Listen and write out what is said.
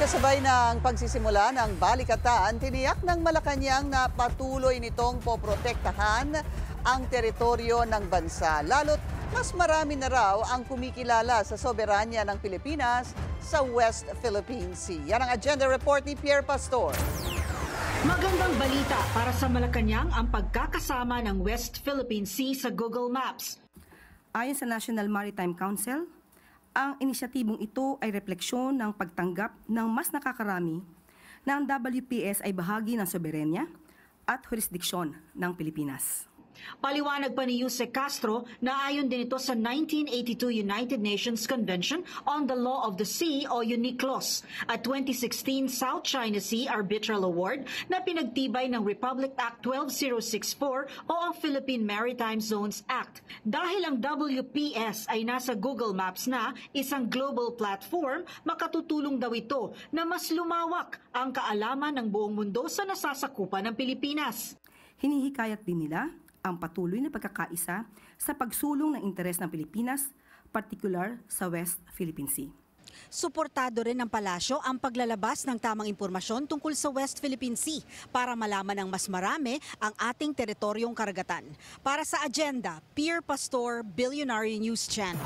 Kasabay ng pagsisimula ng balikatan, tiniyak ng Malacanang na patuloy nitong poprotektahan ang teritoryo ng bansa. Lalo't mas marami na raw ang kumikilala sa soberanya ng Pilipinas sa West Philippine Sea. Yan ang agenda report ni Pierre Pastor. Magandang balita para sa Malacanang ang pagkakasama ng West Philippine Sea sa Google Maps. Ayon sa National Maritime Council, ang inisyatibong ito ay refleksyon ng pagtanggap ng mas nakakarami na ang WPS ay bahagi ng soberenya at jurisdiksyon ng Pilipinas. Paliwanag pa ni Jose Castro na ayon din ito sa 1982 United Nations Convention on the Law of the Sea o UNICLOS at 2016 South China Sea Arbitral Award na pinagtibay ng Republic Act 12064 o ang Philippine Maritime Zones Act. Dahil ang WPS ay nasa Google Maps na, isang global platform, makatutulong daw ito na mas lumawak ang kaalaman ng buong mundo sa nasasakupan ng Pilipinas. Hinihikayat din nila ang patuloy na pagkakaisa sa pagsulong ng interes ng Pilipinas, partikular sa West Philippine Sea. Suportado rin ng palasyo ang paglalabas ng tamang impormasyon tungkol sa West Philippine Sea para malaman ng mas marami ang ating teritoryong karagatan. Para sa agenda, Pierre Pastor, Billionaire News Channel.